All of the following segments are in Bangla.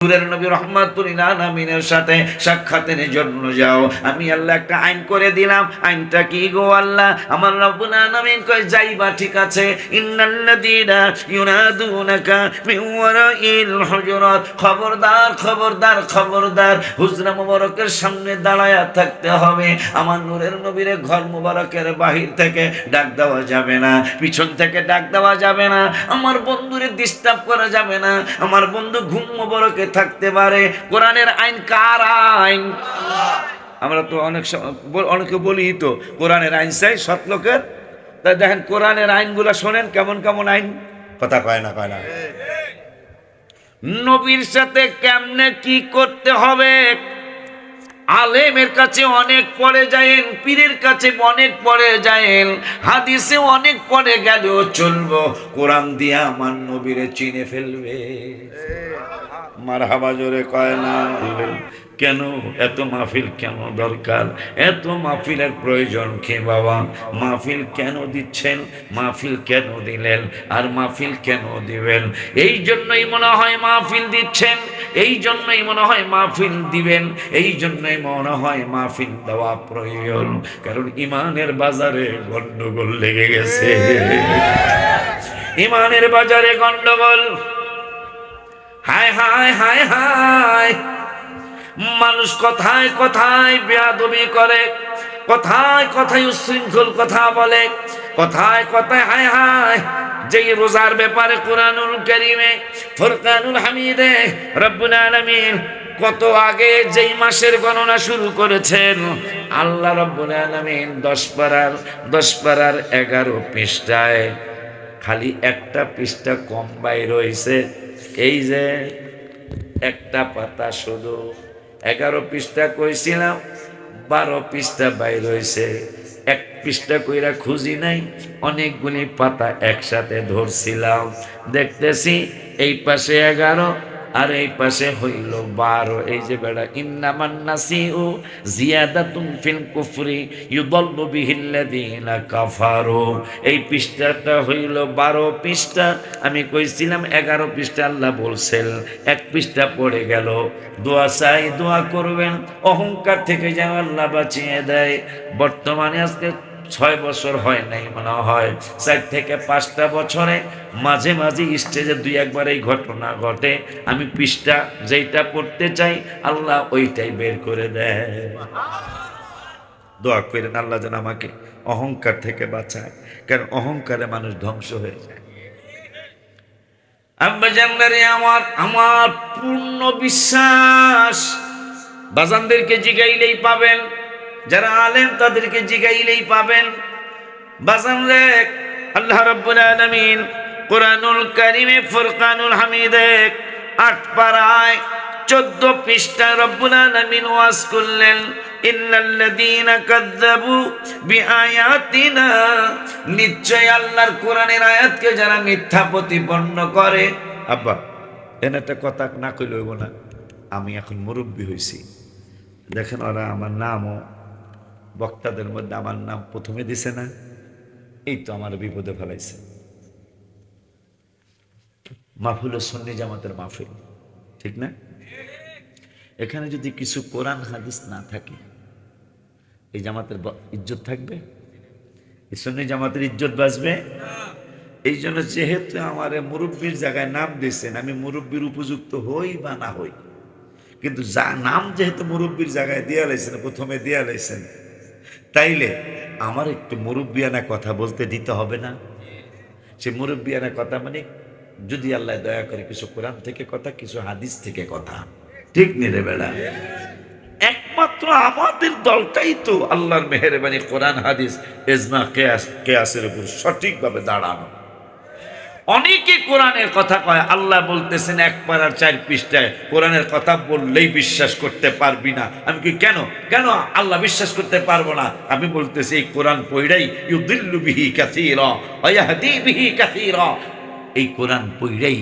নূরের নবী রাহমাতুল লিল আলামিনের সাথে সাক্ষাতের জন্য যাও। আমি আল্লাহ একটা আইন করে দিলাম। আইনটা কি গো আল্লাহ? আমার রব্বুল আলামিন কয় যাইবা, ঠিক আছে। ইন্নাল্লাযীনা ইউনাদুনাকা মিন ওয়ারাইল হুজুরাত, খবরদার খবরদার খবরদার, হুজরা মুবারকের সামনে দাঁড়ায়া থাকতে হবে। আমার নূরের নবীর ঘর মুবারকের বাহির থেকে ডাক দেওয়া যাবে না, পিছন থেকে ডাক দেওয়া যাবে না, আমার বন্ধুরে ডিস্টার্ব করা যাবে না। আমার বন্ধু ঘুম মুবারকে থাকতে পারে। কোরআনের আইন কার আইন? আমরা তো অনেকে বলি তো কোরআনের আইন চাই সৎ লোকের। তাই দেখেন কোরআনের আইনগুলো শোনেন কেমন কেমন আইন। কথা কয় না কয় না। নবীর সাথে কেমনে কি করতে হবে, আলেমের কাছে অনেক পড়ে যায়েন, পীরের কাছে অনেক পড়ে যায়েন, হাদিসে অনেক পড়ে গেলেও চলবো, কোরআন দিয়ে আমার নবীরে চিনে ফেলবে। মারহাবা জোরে কয় না। কেন এত মাহফিল কেন দরকার? এত মাহফিলের প্রয়োজন কি বাবা? মাহফিল কেন দিচ্ছেন? মাহফিল কেন দিলেন? আর মাহফিল কেন দিবেন? এই জন্যই মনে হয় মাহফিল দিচ্ছেন, এই জন্যই মনে হয় মাহফিল দিবেন, এই জন্যই মনে হয় মাহফিল দেওয়া প্রয়োজন। কারণ ইমানের বাজারে গন্ডগোল লেগে গেছে। ইমানের বাজারে গন্ডগোল। হায় হায় হায় হায়, মানুষ কথায় কথায় বেয়াদবি করে, কথায় কথায় উচ্ছৃঙ্খল কথা বলে, কথায় কথায় হায় হায়। যেই রোজার ব্যাপারে কোরআনুল কারীমে ফুরকানুল হামিদে রব্বুল আলামিন কত আগে যেই মাসের গণনা শুরু করেছেন, আল্লাহ রব্বুল আলামিন 10 পারার 11 পৃষ্ঠায় খালি একটা পৃষ্ঠা কম বাইর হইছে। এই যে একটা পাতা শুধু 11 পৃষ্ঠা কইছিলাম, 12 পৃষ্ঠা বাইর হইছে। এক পৃষ্ঠা কইরা খুঁজি নাই, অনেকগুলি পাতা একসাথে ধরছিলাম। দেখতেছি এই পাশে 11 আর এই পাশে হইল 12। এই যে বেড়া ইন্নামান নাসিউ জিয়াদাতুন ফিল কুফরি ইউদাল্লু বিহিল্লাযিনা কাফারু। এই পৃষ্ঠাটা হইল 12 পৃষ্ঠা। আমি কইছিলাম 11 পৃষ্ঠা আল্লাহ বলছেন, এক পৃষ্ঠা পড়ে গেল। দোয়া চাই, দোয়া করবেন অহংকার থেকে যেন আল্লাহ বাঁচিয়ে দেয়। বর্তমানে আজকে 6 বছর হয় নাই মনে হয়, 4 থেকে 5টা বছরে মাঝে মাঝে স্টেজে 2-1 এই ঘটনা ঘটে। আমি পৃষ্ঠা যেইটা পড়তে চাই আল্লাহ ওইটাই বের করে দেয়। দোয়া করেন আল্লাহ যেন আমাকে অহংকার থেকে বাঁচায়, কারণ অহংকারে মানুষ ধ্বংস হয়ে যায়। আব্বা জানদারে আমার পূর্ণ বিশ্বাস, বাজানদেরকে জিগাইলেই পাবেন, যারা আলেম তাদেরকে জিগাইলেই পাবেন। বাজান রে, আল্লাহ রাব্বুল আলামিন কোরআনুল কারীমে ফুরকানুল হামিদে 8 পারায় 14 পৃষ্ঠায় রব্বুল আলামিন ওয়াজ করলেন, ইন্নাল্লাযীনা কাযযাবু বিআয়াতিনা, নিশ্চয় আল্লাহর কোরআনের আয়াতকে যারা মিথ্যা প্রতিপন্ন করে। আব্বা এনে একটা কথা না কইলে হইব না। আমি এখন মুরব্বী হইছি, দেখেন ওরা আমার নামও বক্তাদের মধ্যে আমার নাম প্রথমে দিছে না, এই তো আমার বিপদে ফেলাইছে। মাহফিল সুন্নি জামাতের মাহফিল, ঠিক না? এখানে যদি কিছু কোরআন হাদিস না থাকে, এই জামাতের ইজ্জত থাকবে? এই সুন্নি জামাতের ইজ্জত বাঁচবে? এই জন্য যেহেতু আমার মুরব্বীর জায়গায় নাম দিয়েছেন, আমি মুরব্বীর উপযুক্ত হই বা না হই, কিন্তু যা নাম যেহেতু মুরব্বীর জায়গায় দিয়া লাইছেন, প্রথমে দিয়া লাইছেন, তাইলে আমার একটু মুরব্বিয়ানা কথা বলতে দিতে হবে না? সে মুরব্বিয়ানা কথা মানে যদি আল্লাহ দয়া করে কিছু কোরআন থেকে কথা, কিছু হাদিস থেকে কথা, ঠিক নিরে বেড়া। একমাত্র আমাদের দলটাই তো আল্লাহর মেহেরবানি কোরআন হাদিস ইজমা কিয়াসের উপর সঠিকভাবে দাঁড়ানো। অনেকে কোরআনের কথা কয়, আল্লাহ বলতেছেন 1 পারার 4 পৃষ্ঠায় কোরআনের কথা বললেই বিশ্বাস করতে পারবি না। আমি কি কেন কেন আল্লাহ বিশ্বাস করতে পারবো না? আমি বলতেছি এই কোরআন পড়াই ইউদিল্লু বিহি কাসীরা ওয়া ইয়াহদি বিহি কাসীরা। এই কোরআন পড়াই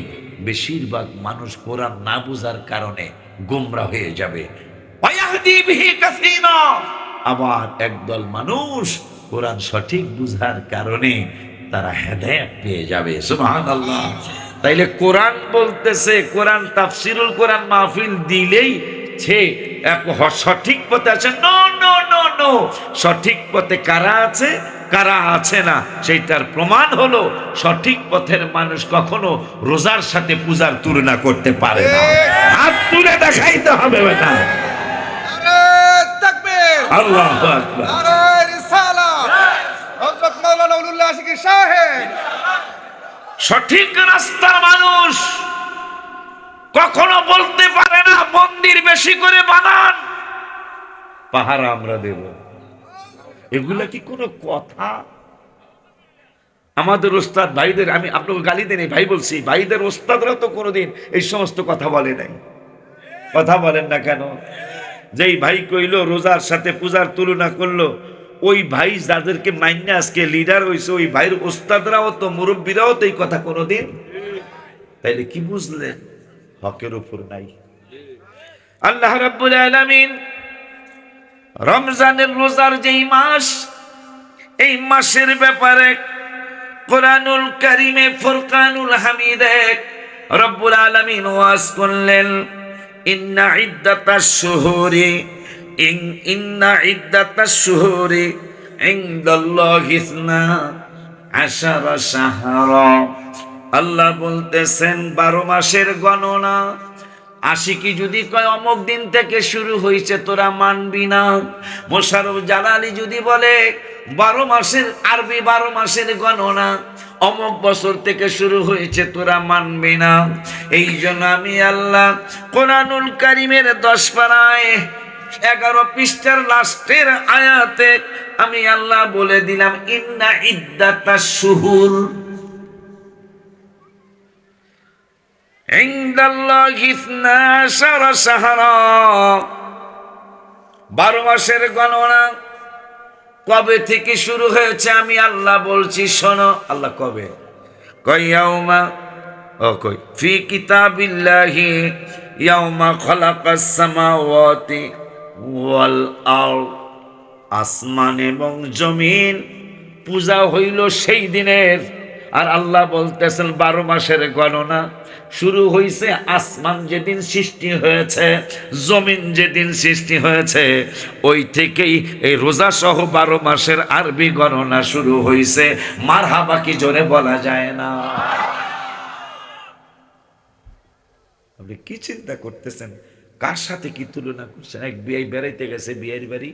বেশিরভাগ মানুষ কোরআন না বুঝার কারণে গোমরা হয়ে যাবে। ওয়া ইয়াহদি বিহি কাসীরা, আবার একদল মানুষ কোরআন সঠিক বুঝার কারণে তারা হেদায়েত পেয়ে যাবে। সুবহানাল্লাহ। তাইলে কোরআন বলতেছে, কোরআন তাফসিরুল কোরআন মাহফিল দিলেই সে সঠিক পথে আছে? নো নো নো নো, সঠিক পথে কারা আছে কারা আছে না সেইটার প্রমাণ হলো সঠিক পথের মানুষ কখনো রোজার সাথে পূজার তুলনা করতে পারে না। হাত তুলে দেখাইতে হবে না। আল্লাহু আকবার। সঠিক রাস্তার মানুষ কখনো বলতে পারে না মন্দির বেশি করে বানান, পাহাড় আমরা দেব। এগুলা কি কোনো কথা? আমাদের ওস্তাদ ভাইদের, আমি আপনাকে গালি দেন ভাই বলছি, ভাইদের ওস্তাদরা তো কোনোদিন এই সমস্ত কথা বলে নাই। কথা বলেন না কেন? যেই ভাই কইলো রোজার সাথে পূজার তুলনা করলো, ওই ভাই যাদেরকে মাইন্যা আজকে লিডার হয়েছে, ওই ভাইয়ের ওস্তাদরাও তো মুরব্বীরাও তো এই কথা কোনোদিন। তাইলে কি বুঝলেন? হকের উপর নাই। আল্লাহ রাব্বুল আলামিন রমজানের রোজার যেই মাস, এই মাসের ব্যাপারে কোরআনুল কারীমে ফুরকানুল হামিদে রব্বুল আলামিন ওয়াজ করলেন, ইন্না ইদ্দাতাশ শুহুরি ইনদাল্লাহি ইসনা আশারা শাহরা। আল্লাহ বলতেছেন 12 মাসের গণনা। আশিকি যদি কয় অমুক দিন থেকে শুরু হয়েছে তোরা মানবি না। মোশাররফ জালালি যদি বলে 12 মাসের আরবি 12 মাসের গণনা অমুক বছর থেকে শুরু হয়েছে তোরা মানবি না। এই জন্য আমি আল্লাহ কোরআনুল কারীমের 10 পারায় 11 পৃষ্ঠার লাস্টের আয়াতে আমি আল্লাহ বলে দিলাম, ইন্না ইদ্দাতাশ শুহুর ইনদাল্লাহি ইসনা আশারা শাহরা। 12 মাসের গণনা কবে থেকে শুরু হয়েছে আমি আল্লাহ বলছি, শোনো। আল্লাহ কবে কয়? ইয়াউমা কই ফি কিতাবিল্লাহি ইয়াউমা খালাকাস সামাওয়াতি ওয়াল আরদ। আসমান এবং জমিন পূজা হইল সেই দিনের। আর আল্লাহ বলতেছেন 12 মাসের গণনা শুরু হয়েছে আসমান যেদিন সৃষ্টি হয়েছে, জমিন যেদিন সৃষ্টি হয়েছে, ওই থেকেই এই রোজা সহ 12 মাসের আরবি গণনা শুরু হয়েছে। মারহাবা কি জোরে বলা যায় না? আপনি কি চিন্তা করতেছেন? কার সাথে কি তুলনা করছেন? এক বিয়ে বেড়াইতে গেছে বিয়ের বাড়ি,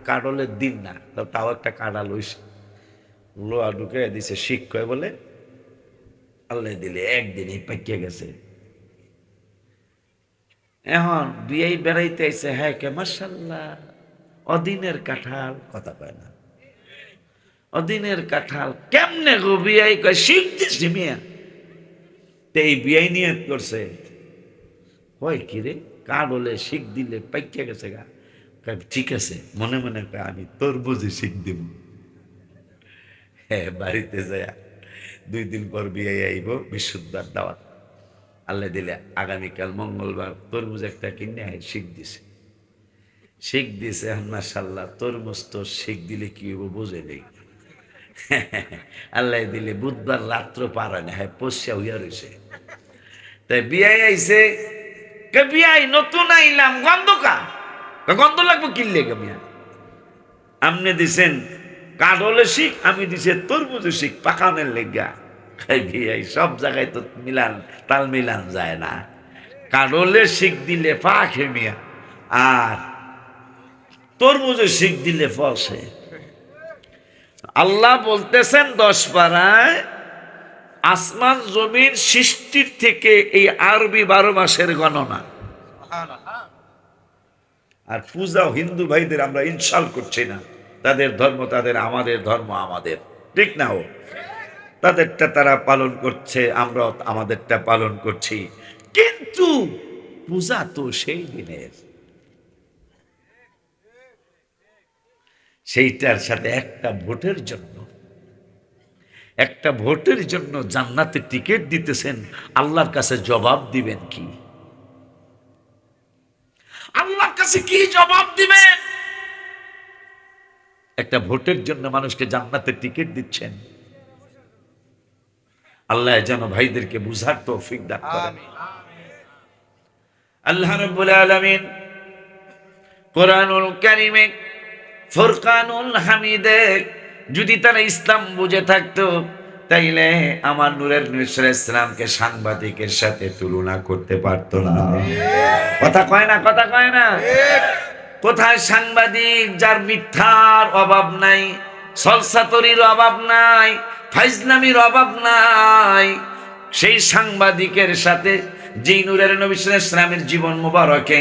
কাডলের দিন না, তাও একটা কাডাল হইছে, লোয়া ঢুকে দিছে, শিখ কয় বলে আল্লাহ দিলে একদিনই পাকিয়ে গেছে। এখন বিয়ে বেড়াইতে আইছে, হ্যাঁ কে মাশাআল্লাহ অদিনের কাঁঠাল, কথা কয় না, অদিনের কাঁঠাল কেমনে গো বিয়ে? কয় শিখতেছি মিয়া। তো এই বিয়ে নিয়ে করছে, হয় কি রে কাডলে শিখ দিলে পাকিয়ে গেছে গা। ঠিক আছে, মনে মনে আমি তোর বুঝে শিখ দিব। হ্যাঁ, বাড়িতে যায় 2 দিন পর বিয়ে আইব, বিশুদ্ধার দাওয়াত। আল্লাহ দিলে আগামীকাল মঙ্গলবার তরমুজ একটা কিনে শিখ দিছে, শিখ দিছে। মাশাআল্লাহ তরমুজ তো শিখ দিলে কি হইব বোঝে নেই। আল্লাহ দিলে বুধবার রাত্র পার হয় না, হ্যাঁ পশিয়া হইয়া রয়েছে। তাই বিয়ে আইছে, বিয়াই নতুন আইলাম, গন্ধ কা গন্ধ লাগবো কিনলে মিয়া। আপনি দিছেন কাঠলে শিখ, আমি দিছে তরমুজে শিখ পাকানের লেগা। বিয়াই সব জায়গায় তো মিলান তাল মিলান যায় না। কাঠলে শিখ দিলে পাখে মিয়া, আর তরমুজে শিখ দিলে ফসে। আল্লাহ বলতেছেন 10 পারায় আসমান জমিন সৃষ্টির থেকে এই আরবি 12 মাসের গণনা। আর পূজাও হিন্দু ভাইদের আমরা ইনসাল্ট করছি না, তাদের ধর্ম তাদের, আমাদের ধর্ম আমাদের, ঠিক না? ও তাদেরটা তারা পালন করছে, আমরা আমাদেরটা পালন করছি, কিন্তু পূজা তো সেই দিনের। সেইটার সাথে একটা ভোটের জন্য জান্নাতে টিকিট দিতেছেন, আল্লাহর কাছে জবাব দিবেন কি? আল্লাহর কাছে কি জবাব দিবেন? একটা ভোটের জন্য মানুষকে জান্নাতের টিকিট দিচ্ছেন। আল্লাহ যেন ভাইদেরকে বুঝার তৌফিক দান করেন। আল্লাহ রাব্বুল আলামিন কোরআনুল কারীমে ফুরকানুল হামিদে যদি তারা ইসলাম বুঝে থাকতো, তাইলে আমার নূরের নবী সাল্লাল্লাহু আলাইহি ওয়াসাল্লামকে সাংবাদিকের সাথে তুলনা করতে পারতো না। কথা কয় না, কথা কয় না। কোথায় সাংবাদিক যার মিথ্যার অভাব নাই, সলসাতরির অভাব নাই, ফাইজলামির অভাব নাই, সেই সাংবাদিকের সাথে যেই নূরের নবী সাল্লাল্লাহু আলাইহি ওয়াসাল্লামের জীবন মোবারকে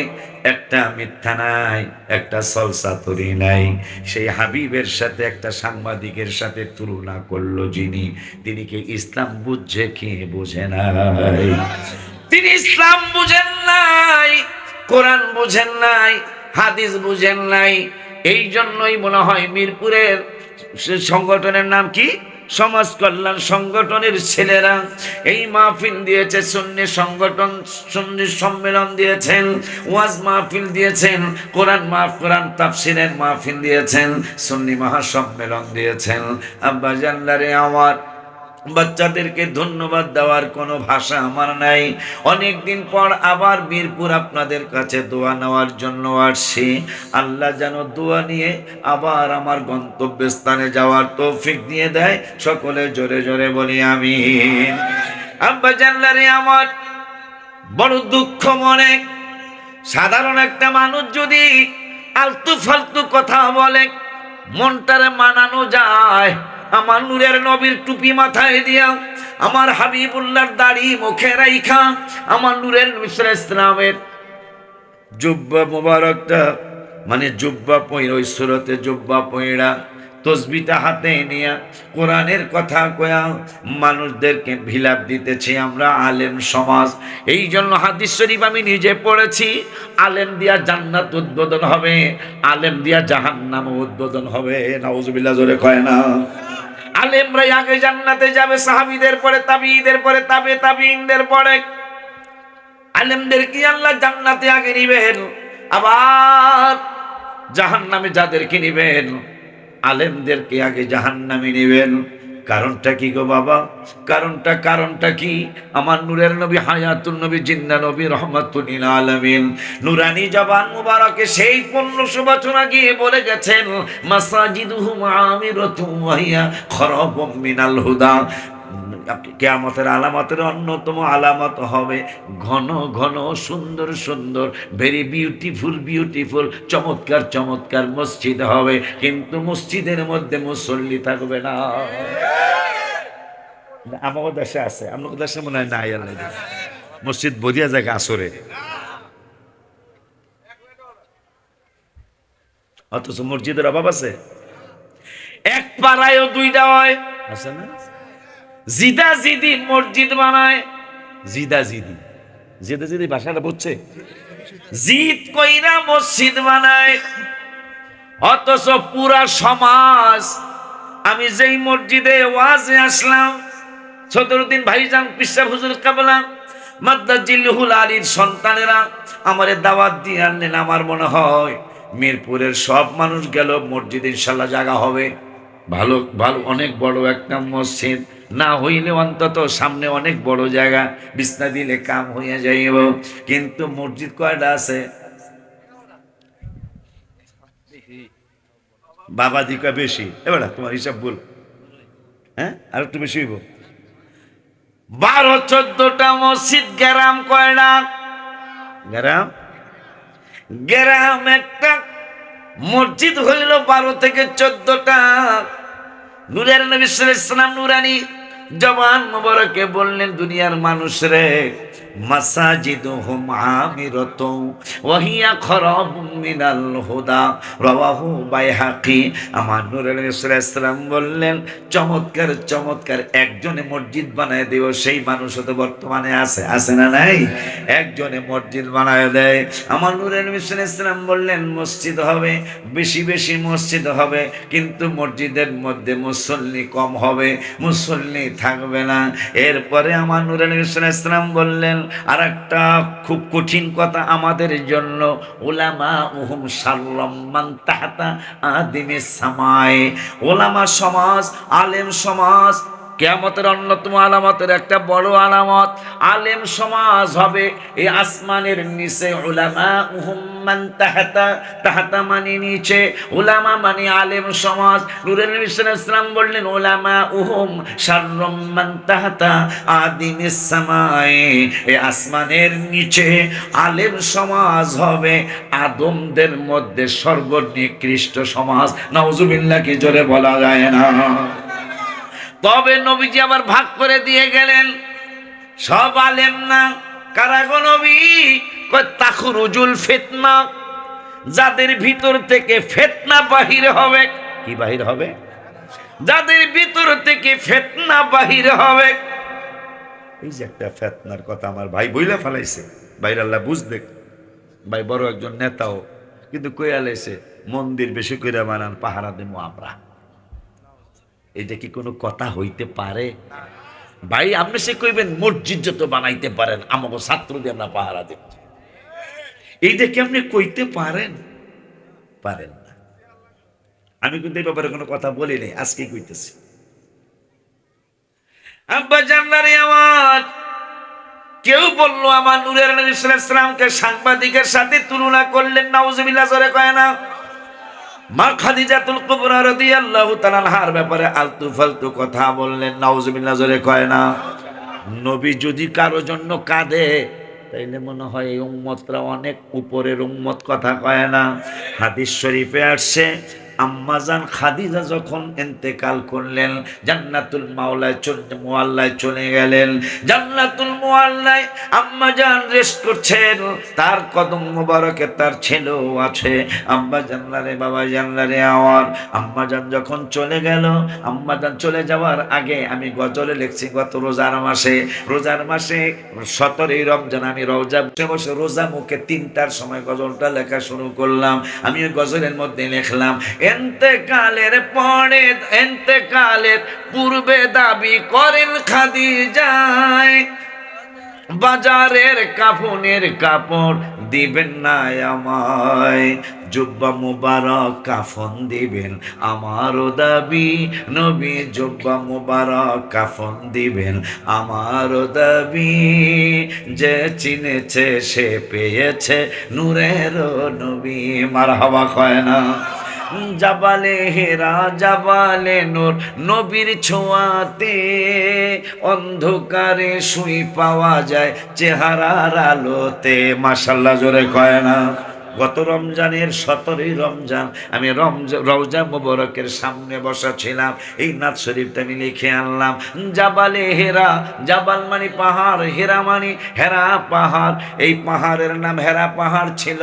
একটা মিথ্যা নাই, একটা সলসাতরি নাই, সেই হাবিবের সাথে একটা সাংবাদিকের সাথে তুলনা করলো যিনি, তিনি কি ইসলাম বুঝছে কি বুঝে নাই? তিনি ইসলাম বুঝেন নাই, কোরআন বুঝেন নাই, হাদিস বুঝেন নাই। এই জন্যই মনে হয় মিরপুরের সংগঠনের নাম কি, সমাজ কল্যাণ সংগঠনের ছেলেরা এই মাহফিল দিয়েছে, সুন্নি সংগঠন, সুন্নি সম্মেলন দিয়েছেন, ওয়াজ মাহফিল দিয়েছেন, কোরআন তাফসীরের মাহফিল দিয়েছেন, সুন্নি মহাসম্মেলন দিয়েছেন। আব্বা জানলারে আমার বাচ্চাদেরকে ধন্যবাদ দেওয়ার কোনো ভাষা আমার নাই। অনেক দিন পর আবার মিরপুর আপনাদের কাছে দোয়া নেওয়ার জন্য আসছি। আল্লাহ যেন দোয়া নিয়ে আবার আমার গন্তব্যস্থানে যাওয়ার তৌফিক দিয়ে দেয়। সকলে জোরে জোরে বলি আমিন। আব্বা জানলারে আমার বড় দুঃখ মনে, সাধারণ একটা মানুষ যদি আলতু ফালতু কথা বলে মনটারে মানানো যায়। আমার নূরের নবীর টুপি মাথায় দিয়া, আমার হাবিবুল্লাহর দাড়ি মুখে রাইখা, আমার নূরের নবী সাল্লাল্লাহু আলাইহি ওয়াসাল্লামের জুব্বা মোবারকটা মানে জুব্বা পয়রা, ওই সুরতে জুব্বা পয়রা, তসবিটা হাতে নিয়ে কোরআনের কথা কয়া মানুষদেরকে ভিলাপ দিতেছি আমরা আলেম সমাজ। এই জন্য হাদিস শরীফ আমি নিজে পড়েছি, আলেম দিয়া জান্নাত উদ্বোধন হবে, আলেম দিয়া জাহান্নাম উদ্বোধন হবে। নাউজুবিল্লাহ, জোরে কয় না। আলেমরাই আগে জান্নাতে যাবে, সাহাবীদের পরে তাবিঈদের পরে তাবিঈনদের পরে আলেমদের কি আল্লাহ জান্নাতে আগে নিবেন, আবার জাহান্নামে যাদেরকে নিবেন আলেমদেরকে আগে জাহান্নামে নিবেন। কারণটা কি গো বাবা? কারণটা কি? আমার নূরের নবী হায়াতুন নবী জিন্দা নবী রহমাতুল লিল আলামিন নূরানী জবান মুবারকে সেই 1500 বছর আগে বলে গেছেন, মাসাজিদুহুম আমিরাতুন ওয়া হিয়া খরাবুম মিনাল হুদা। কিয়ামতের আলামতের অন্যতম আলামত হবে ঘন ঘন সুন্দর সুন্দর, ভেরি বিউটিফুল চমৎকার চমৎকার মসজিদ হবে, কিন্তু মসজিদের মধ্যে মুসল্লি থাকবে না। আমার দেশে আছে, আপনার দেশে মনে হয় নাই। মসজিদ বদিয়া জায়গা আসরে, অথচ মসজিদের অভাব আছে। এক পাড়ায়ও দুইটা হয়, আছে না? জিদাজিদি মসজিদ বানায়, জিদাজিদি ভাষাটা বুঝছে? জিদ কইরা মসজিদ বানায়, অথচ পুরা সমাজ। আমি যেই মসজিদে ওয়াজে আসলাম, সদরুদ্দিন ভাইজান পিসা হুজুর কাবলা মাদ্দাজিল্লুহুল আলীর সন্তানেরা আমারে দাওয়াত দিয়ে আনলেন। আমার মনে হয় মিরপুরের সব মানুষ গেল, মসজিদ ইনশাল্লাহ জায়গা হবে, ভালো ভালো অনেক বড় একটা মসজিদ, না হইলে অন্তত সামনে অনেক বড় জায়গা, বিছনা দিলে কাম হইয়া যাইব। কিন্তু মসজিদ কয়টা আছে? বাবা দিকা বেশি, এবার তোমার হিসাব বল, হ্যাঁ আর একটু বেশি হইব। 12-14টা মসজিদ। গ্রাম কয়টা? গ্রাম একটা মসজিদ হইল 12 থেকে 14টা। নূরের নবী সাল্লাল্লাহু আলাইহি ওয়াসাল্লাম নূরানী জবান মুবারকে বললেন, দুনিয়ার মানুষরে মাসাজিদুহুম আমিরাতুন ওয়া হিয়া খরাবুম মিনাল হুদা, রাওয়াহু বাইহাকি। আমার নূরের নবী সাল্লাল্লাহু আলাইহি ওয়াসাল্লাম বললেন, চমৎকার চমৎকার একজনে মসজিদ বানায় দেব, সেই মানুষও তো বর্তমানে আছে না নাই? একজনে মসজিদ বানায় দেয়। আমার নূরের নবী সাল্লাল্লাহু আলাইহি ওয়াসাল্লাম বললেন, মসজিদ হবে, বেশি বেশি মসজিদ হবে, কিন্তু মসজিদের মধ্যে মুসল্লি কম হবে, মুসল্লি থাকবে না। এরপরে আমার নূরের নবী সাল্লাল্লাহু আলাইহি ওয়াসাল্লাম বললেন আর একটা খুব কঠিন কথা আমাদের জন্য, উলামা উহুম শাররাম মান তাহতা আদিমিস সামায়ে। উলামা সমাজ, আলেম সমাজ কিয়ামতের অন্যতম আলামতের একটা বড় আলামত, আলেম সমাজ হবে এই আসমানের নিচে। উলামা মান তাহাতা মানে নিচে, উলামা মানে আলেম সমাজ। নূরের নবী সাল্লাল্লাহু আলাইহি ওয়াসাল্লাম বললেন উলামা শাররুম মান তাহাতা আদিমিস সামাই, এই আসমানের নিচে আলেম সমাজ হবে আদমদের মধ্যে সর্বনিকৃষ্ট সমাজ। নাউজুবিল্লাহ কি জোরে বলা যায় না? তবে নবীজি আবার ভাগ করে দিয়ে গেলেন, সব আলেম না। কারা গো নবী? তাখরুজুল ফিতনা, যাদের ভিতর থেকে ফিতনা বাহির হবে। কি বাহির হবে? যাদের ভিতর থেকে ফিতনা বাহির হবে। এই যে একটা ফিতনার কথা আমার ভাই বইলা ফেলাইছে, ভাইর আল্লাহ বুঝবে। ভাই বড় একজন নেতাও, কিন্তু কইয়া লাইছে মন্দির বেশি করে বানান, পাহারা দেবো আমরা। এটা কি কোনো কথা হইতে পারে? ভাই আপনি সে কইবেন মসজিদ যত বানাইতে পারেন, আমাকে ছাত্র দিয়ে আমরা পাহারা দেব, এইটা কি আপনি কইতে পারেন? পারেন না। আমি কিন্তু এই ব্যাপারে কোনো কথা বলি নাই, আজকে কইতেছি। আব্বা জানলারে আমার কেউ বললো আমার নূরের নবী সাল্লাল্লাহু আলাইহি ওয়াসাল্লামকে সাংবাদিকের সাথে তুলনা করলেন, নাউজুবিল্লাহ জোরে কয় না? মা খাদিজাতুল কুবরা রাদিয়াল্লাহু তাআলা আনহার ব্যাপারে আলতু ফালতু কথা বললেন, নাউজুবিল্লাহ জোরে কয় না? নবী যদি কারো জন্য কাঁদে তাইলে মনে হয় এই উম্মতরা অনেক উপরের উম্মত, কথা কয় না? হাদিস শরীফে আসছে আম্মাজান খাদিজা যখন ইন্তেকাল করলেন, জান্নাতুল মুআল্লায় চলে গেলেন। জান্নাতুল মুআল্লায় আম্মাজান রেস্ট করছেন, তার কদম মোবারকে তার ছেলেও আছে। আম্মা জানলারে বাবা জানলারে আমার আম্মাজান যখন চলে গেল, আম্মাজান চলে যাওয়ার আগে আমি গজলে লিখছি গত রোজার মাসে 17ই রমজান আমি রওজা বসে রোজা মুখে 3টার সময় গজলটা লেখা শুরু করলাম। আমি ওই গজলের মধ্যে লিখলাম, এন্তেকালের পূর্বে দাবি করেন খাদিজায়, বাজারের কাফনের কাপড় দিবেন না আমায়, জুব্বা মুবারক কাফন দিবেন আমারও দাবি, নবী জুব্বা মুবারক কাফন দিবেন আমারও দাবি, যে চিনেছে সে পেয়েছে নূরের নবী। মারহাবা কয় না? জাবালে হেরা জাবালে নূর, নবীর ছোঁয়াতে অন্ধকারে শুই পাওয়া যায় চেহারার আলোতে। মাশাআল্লাহ জোরে কয় না? গত রমজানের 17ই রমজান আমি রওজা মুবারকের সামনে বসা ছিলাম, এই নাথ শরীফটা আমি লিখে আনলাম। জাবালে হেরা, জাবাল মানে পাহাড়, হেরা মানে হেরা পাহাড়। এই পাহাড়ের নাম হেরা পাহাড় ছিল।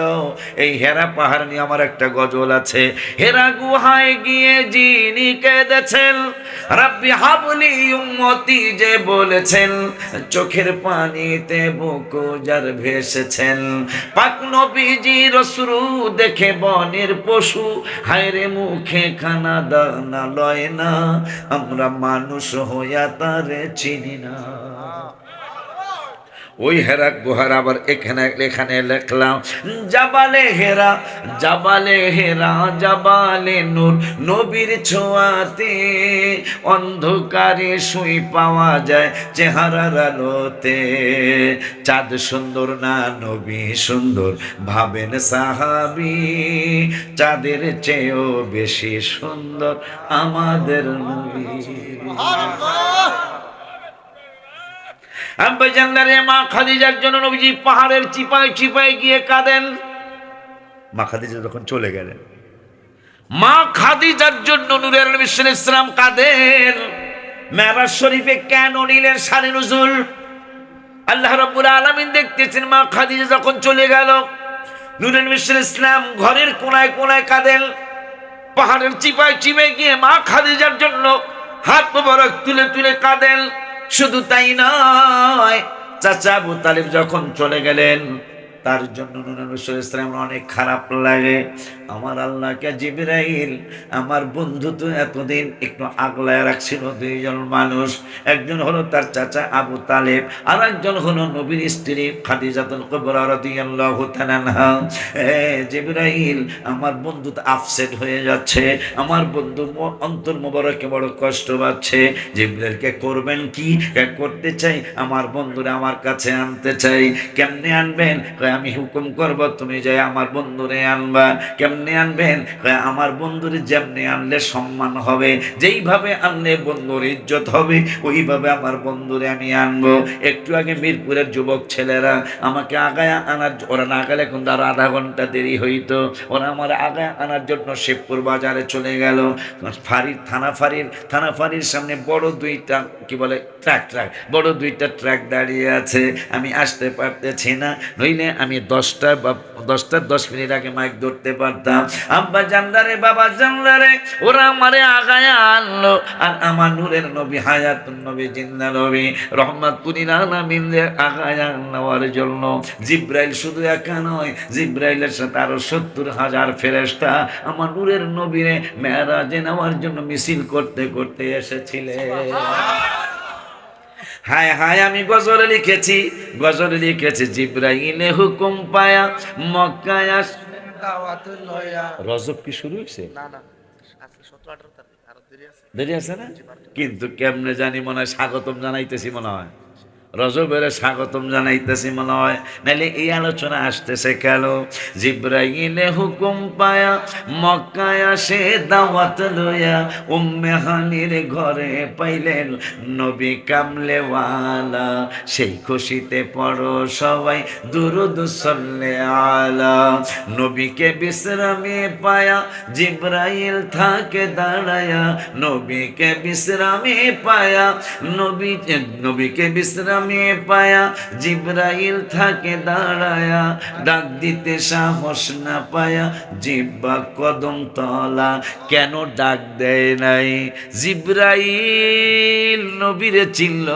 এই হেরা পাহাড় নিয়ে আমার একটা গজল আছে। হেরা গুহায় গিয়ে যিনি কেঁদেছেন, রাব্বি হাবলি উম্মতি যে বলেছেন, চোখের পানিতে বুক যার ভেসেছেন, পাক নবীজি রসুল দেখে বনের পশু, হায়রে মুখে খানা দানা লয় না, আমরা মানুষ হইয়া তারে চিনি না। ওই হেরা গুহার আবার এখানে লিখলাম, জাবালে হেরা জাবালে হেরা জাবালে নূর, নবীর ছোঁয়াতে অন্ধকারে শুই পাওয়া যায় চেহারার আলোতে, চাঁদ সুন্দর না নবী সুন্দর ভাবেন সাহাবী, চাঁদের চেয়েও বেশি সুন্দর আমাদের নবী। আব্বা জানলারে মা খাদিজার জন্য নবীজি পাহাড়ের চিপায় গিয়ে কাঁদেন। মা খাদিজা যখন চলে গেলেন, মা খাদিজার জন্য নূরের নবী সাল্লাল্লাহু আলাইহি ওয়াসাল্লাম কাঁদেন। মেরাজ শরীফে কেন নিলেন শানে নুজুল? আল্লাহ রাব্বুল আলামিন দেখতেছেন মা খাদিজা যখন চলে গেল, নূরের নবী সাল্লাল্লাহু আলাইহি ওয়াসাল্লাম ঘরের কোনায় কাঁদেন। পাহাড়ের চিপায় গিয়ে মা খাদিজার জন্য হাত মোবারক তুলে কাঁদেন। শুধু তাই নয়, চাচা আবু তালিব যখন চলে গেলেন, তার জন্য নূহ নবী সাল্লাল্লাহু আলাইহি ওয়াসাল্লাম অনেক খারাপ লাগে। আমার আল্লাহকে জিবরাইল, আমার বন্ধু তো এতদিন একটু আগলায় রাখছিল দুইজন মানুষ, একজন হলো তার চাচা আবু তালেব, আর একজন হলো নবীর স্ত্রী খাদিজাতুল কুবরা রাদিয়াল্লাহু তাআলা আনহা। জিবরাইল, আমার বন্ধু তো আপসেট হয়ে যাচ্ছে, আমার বন্ধু অন্তর মোবারকে বড় কষ্ট পাচ্ছে। জিবরাইলকে করবেন কি? করতে চাই আমার বন্ধুরে আমার কাছে আনতে চাই। কেমনে আনবেন? আমি হুকুম করব, তুমি যাই আমার বন্ধুরে আনবা। কেমনে আনবেন? আমার বন্ধুরে যেমনি আনলে সম্মান হবে, যেইভাবে আনলে বন্ধুর ইজ্জত হবে, ওইভাবে আমার বন্ধুরে আমি আনবো। একটু আগে মিরপুরের যুবক ছেলেরা আমাকে আগায় আনার, ওরা না গেলে কিন্তু আরো আধা ঘন্টা দেরি হইতো, ওরা আমার আগায় আনার জন্য শিবপুর বাজারে চলে গেল। থানা ফাঁড়ির সামনে বড় দুইটা কি বলে ট্রাক, বড় দুইটা ট্রাক দাঁড়িয়ে আছে। আমি আসতে পারতেছি না, নইলে আমি 10 মিনিট আগে মাইক ধরতে পারতাম। আব্বা জানলারে, বাবা জানলারে, ওরা আমারে আগায় আনলো। আর আমার নূরের নবী হায়াতুন নবী জিন্দা নবী রহমাতুল আলামিন আগায় নেওয়ার জন্য জিব্রাইল শুধু একা নয়, জিব্রাইলের সাথে আরো 70,000 ফেরেশতা আমার নূরের নবীরে মেরাজে নেওয়ার জন্য মিছিল করতে করতে এসেছিলেন। হায় হায়, আমি গজলে লিখেছি জিব্রাইলে হুকুম পায়া মক্কায় আস। রজব কি শুরু হয়েছে? দেরি আছে না? কিন্তু কেমনে জানি, মনে হয় স্বাগতম জানাইতেছি, মনে হয় রজবের স্বাগতম জানাইতেছি মনে হয়, নাইলে এই আলোচনা আসতেছে কেন? জিব্রাইলে হুকুম পায়া মক্কায় আসে দাওয়াত লইয়া, উম্মে হানির ঘরে পাইলেন নবী কামলেওয়ালা। সেই খুশিতে পড়ো সবাই দুরুদ সাল্লে আলা। নবীকে বিশ্রামে পায়া জিব্রাইল থাকে দাঁড়ায়া, নবীকে বিশ্রামে পায়া নবীকে বিশ্রামে পায়া জিব্রাইল থাকে দাঁড়ায়া। ডাক দিতে সাহস না পায়া জিব্বা কদম তলা। কেন ডাক দেয় নাই? জিব্রাইল নবীরে চিনল,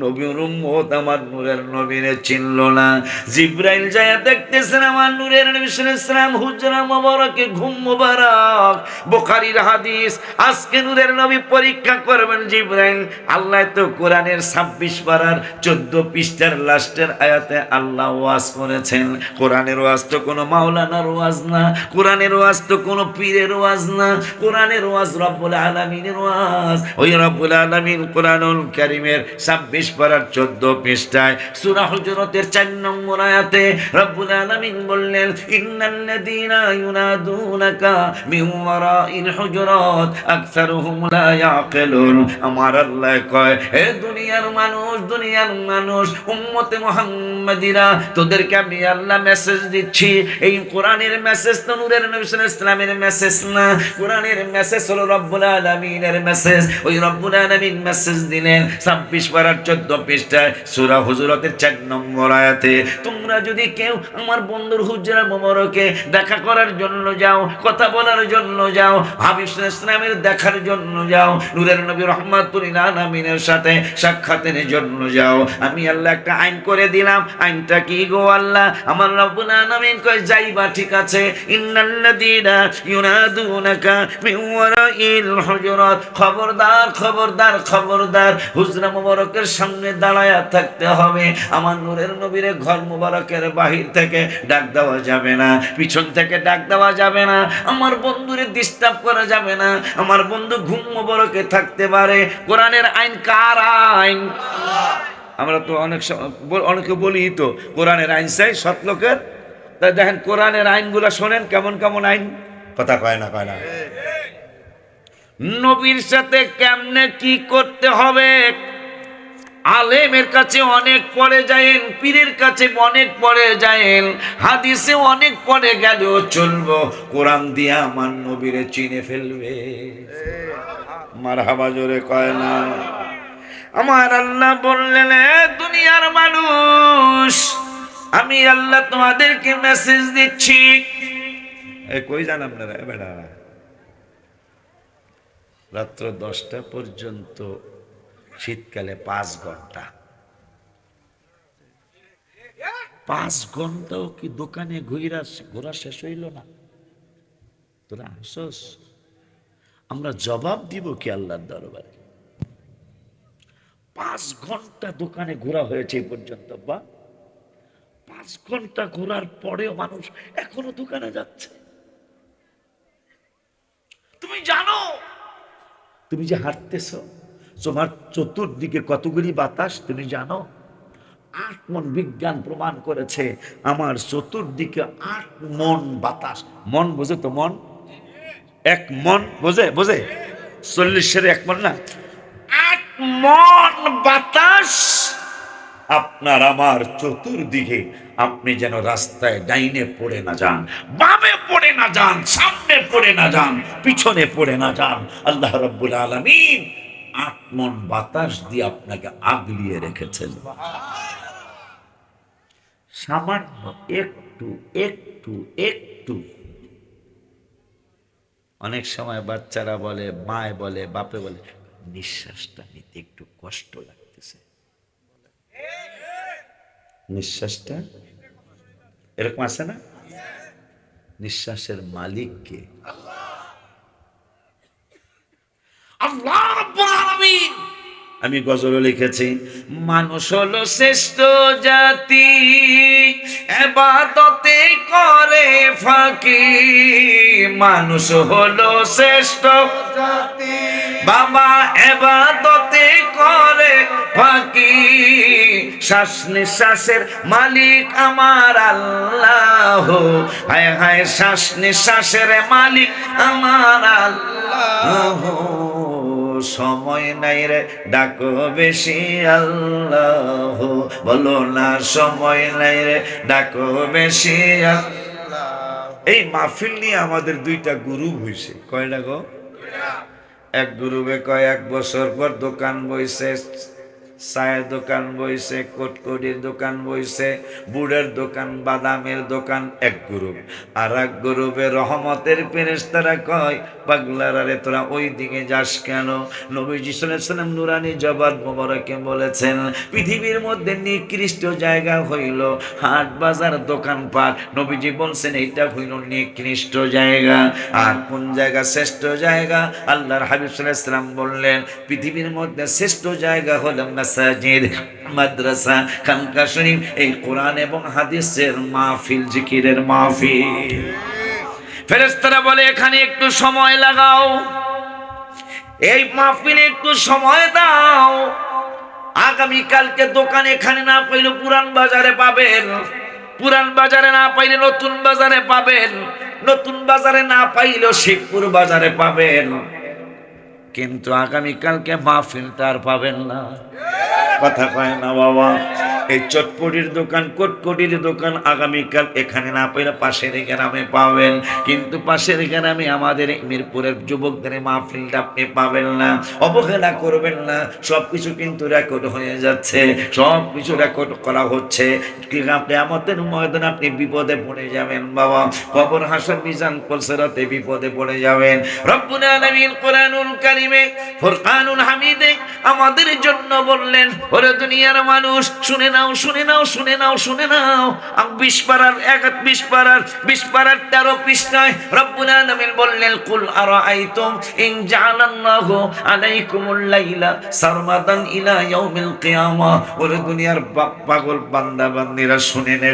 নবীর উম্মত আমার নূরের নবীরে চিনল না। জিব্রাইল যায় দেখতেছেন আমার নূরের নবী সাল্লাল্লাহু আলাইহি ওয়াসাল্লাম হুজরা মোবারকে ঘুম মোবারক, বুখারীর হাদিস। আজকে নূরের নবী পরীক্ষা করবেন জিব্রাইল। আল্লাহ তো কোরআনের 26 পারার 14 পৃষ্ঠার লাস্টের আয়াতে আল্লাহ ওয়াজ করেছেন। কোরআনের ওয়াজ তো কোনো মাওলানার ওয়াজ না, কোরআনের ওয়াজ তো কোনো পীরের ওয়াজ না, কোরআনের ওয়াজ রব্বুল আলামিনের ওয়াজ। ওই রব্বুল আলামিন কোরআনুল কারীমের 26 পারার 14 পৃষ্ঠায় সূরা হুজুরাতের 4 নম্বর আয়াতে রব্বুল আলামিন বললেন, ইন্নাল্লাযীনা ইউনাদুনাকা মিন ওয়ারাইল হুজুরাত আকসারুহুম লা ইয়াকিলুন। আমার আল্লাহ কয়, হে দুনিয়ার মানুষ, উম্মতে মুহাম্মাদিরা, তোদেরকে আমি আল্লাহ মেসেজ দিচ্ছি। এই কোরআনের মেসেজ তো নূরের নবী সাল্লাল্লাহু আলাইহি ওয়াসাল্লামের মেসেজ না, কোরআনের মেসেজ হলো রব্বুল আলামিনের মেসেজ। ওই রব্বুল আলামিন মেসেজ দিলেন 26 পারার 14 পৃষ্ঠায় সূরা হুজুরাতের 4 নম্বর আয়াতে, তোমরা যদি কেউ আমার বন্ধুর হুজরা মোবারকে দেখা করার জন্য যাও, কথা বলার জন্য যাও, হাবিব সাল্লাল্লাহু আলাইহি ওয়াসাল্লামের দেখার জন্য যাও, নূরের নবী রহমাতুল আলামিনের সাথে সাক্ষাতের জন্য যাও, আমি আল্লাহ একটা আইন করে দিলাম। আইনটা কি গো আল্লাহ? আমার রব্বুল আলামিন কয়, যাইবা ঠিক আছে, ইন্নাল্লাযীনা ইউনাদুনাকা মিন ওয়ারাইল হুজুরাত, খবরদার হুজরা মোবারকের সামনে দাঁড়ায়া থাকতে হবে। আমার নূরের নবীরে ঘর মোবারকের বাহির থেকে ডাক দেওয়া যাবে না, পিছন থেকে ডাক দেওয়া যাবে না, আমার বন্ধুরে ডিস্টার্ব করা যাবে না, আমার বন্ধু ঘুম মোবারকে থাকতে পারে। কোরআনের আইন কার আইন? আমরা তো অনেকে বলি তো কোরআনের আইন চাই সৎ লোকের। তাই দেখেন কোরআনের আইনগুলো শোনেন, কেমন কেমন আইন। কথা কয় না নবীর সাথে কেমনে কি করতে হবে। আলেমের কাছে অনেক পড়ে যায়েন, পীরের কাছে অনেক পড়ে যায়েন, হাদিসে অনেক পড়ে গেলেও চলবো, কোরআন দিয়ে আমার নবীরে চিনে ফেলবে। মারহাবা জোরে কয় না। আমার আল্লাহ বললেন, দুনিয়ার মানুষ, আমি আল্লাহ তোমাদেরকে মেসেজ দিচ্ছি। কই যান আপনারা? বেড়া রাত্র 10টা পর্যন্ত, শীতকালে 5 ঘন্টা, 5 ঘন্টাও কি দোকানে ঘোরা শেষ হইল না? তোরা হাসস, আমরা জবাব দিব কি আল্লাহর দরবারে? 5 ঘন্টা দোকানে ঘোরা হয়েছে এই পর্যন্ত, বা 5 ঘন্টা ঘোরার পরেও মানুষ এখনো দোকানে যাচ্ছে। তুমি জানো, তুমি যে হাঁটতেছ, তোমার চতুর্দিকে কতগুলি বাতাস তুমি জানো? 8 মণ বিজ্ঞান প্রমাণ করেছে আমার চতুর্দিকে 8 মণ বাতাস। মন বোঝে তো? মন 1 মণ বোঝে? 40-এর 1 মণ না, 8 মণ বাতাস আপনার আমার চতুর্দিকে। আপনি যেন রাস্তায় ডাইনে পড়ে না যান, বামে পড়ে না যান, সামনে পড়ে না যান, পিছনে পড়ে না যান। আল্লাহ রাব্বুল আলামিন 8 মণ বাতাস দিয়ে আপনাকে আগলিয়ে রেখেছেন। সামান্য একটু একটু একটু। অনেক সময় বাচ্চারা বলে, মায় বলে, বাপে বলে, নিঃশ্বাসটা নিতে একটু কষ্ট লাগতেছে। নিঃশ্বাসটা এরকম আছে না? নিঃশ্বাসের মালিক কে? আল্লাহ রাব্বুল আলামিন। আমি গজল লিখেছি, মানুষ হলো শ্রেষ্ঠ জাতি, ইবাদতে করে ফাঁকি। মানুষ হলো শ্রেষ্ঠ জাতি, বাবা ইবাদতে করে ফাঁকি। শ্বাস নিঃশ্বাসের মালিক আমার আল্লাহ, হায় হায় শ্বাস নিঃশ্বাসের মালিক আমার আল্লাহ। সময় নাই রে ডাকো বেশি আল্লাহ, বলো না সময় নাই রে ডাকো বেশি আল্লাহ। এই মাহফিল নিয়ে আমাদের 2টা গ্রুপ হয়েছে। কয়টা গো? এক গ্রুপে কয় 1 বছর পর দোকান বইছে, চায়ের দোকান বইছে, কটকটির দোকান বইছে, বুড়ের দোকান, বাদামের দোকান, এক গ্রুপ। আর এক গ্রুপে রহমতের ফেরেশতারা কয়, পাগলারা রে তোরা ওই দিকে যাস কেন? নবীজি সাল্লাল্লাহু আলাইহি ওয়াসাল্লাম নুরানি জবাব মোবারকে বলেছেন, পৃথিবীর মধ্যে নিকৃষ্ট জায়গা হইল হাট বাজার দোকানপাট। নবীজি বলছেন এইটা হইল নিকৃষ্ট জায়গা। আর কোন জায়গা শ্রেষ্ঠ জায়গা? আল্লাহর হাবিব সাল্লাল্লাহু আলাইহি ওয়াসাল্লাম বললেন, পৃথিবীর মধ্যে শ্রেষ্ঠ জায়গা হলো মাসাজিদ, মাদ্রাসা, খানকা শরীফ, এই কোরআন এবং হাদিসের মাহফিল, জিকিরের মাহফিল। ফেরেশতারা বলে এখানে একটু সময় লাগাও, এই মাহফিলে একটু সময় দাও। আগামী কালকে দোকান এখানে না পাইলে পুরান বাজারে পাবেন, পুরান বাজারে না পাইলে নতুন বাজারে পাবেন, নতুন বাজারে না পাইলেও শিবপুর বাজারে পাবেন। কিন্তু আগামী কালকে মাহফিলটা আর পাবেন না। কথা কয় না বাবা? এই চটপটির দোকান, কটকটির দোকান আগামীকাল এখানে না পেলে পাশের গ্রামে পাবেন। কিন্তু পাশের গ্রামে আমাদের মিরপুরের যুবকদের মাহফিলটা আপনি পাবেন না। অবহেলা করবেন না, সবকিছু কিন্তু রেকর্ড হয়ে যাচ্ছে, সবকিছু রেকর্ড করা হচ্ছে। আপনি আমাদের ময়দানে আপনি বিপদে পড়ে যাবেন বাবা, কবর হাসর মিজান পলসরাতে বিপদে পড়ে যাবেন। রব্বুল আলামিন কোরআনুল কারীমে ফুরকানুল হামিদে আমাদের জন্য বললেন, ওরে দুনিয়ার মানুষ শুনে নাও, শুনে নাও, শুনে নাও, শুনে নাও। 20 পারার 13 পৃষ্ঠায় রব্বুল আলামিন বললেন, কুল আরাআইতুম ইন জাআলাল্লাহু আলাইকুমুল লাইলা সারমাদান ইলা ইয়াউমিল কিয়ামা। ওরে দুনিয়ার পাগল বান্দা বান্দীরা শুনে নে,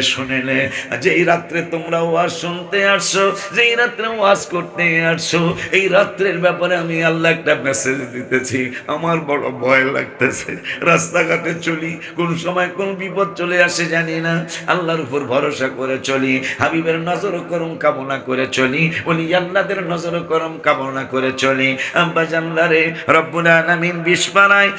যেই রাত্রে তোমরা ওয়াজ শুনতে আসছো, যেই রাত্রে ওয়াজ করতে আসছো, এই রাত্রের ব্যাপারে আমি আল্লাহ একটা মেসেজ দিতেছি। আমার বড় ভয় লাগতেছে, রাস্তাঘাটে চলি, কোন সময় কোন বিপদ চলে আসে জানি না। আল্লাহর উপর ভরসা করে চলি, হাবিবের নজর করম কামনা করে চলি, ওলি আল্লাহদের নজর করম কামনা করে চলি। আব্বা জানলারে রব্বুল আলামিন 20 পারায়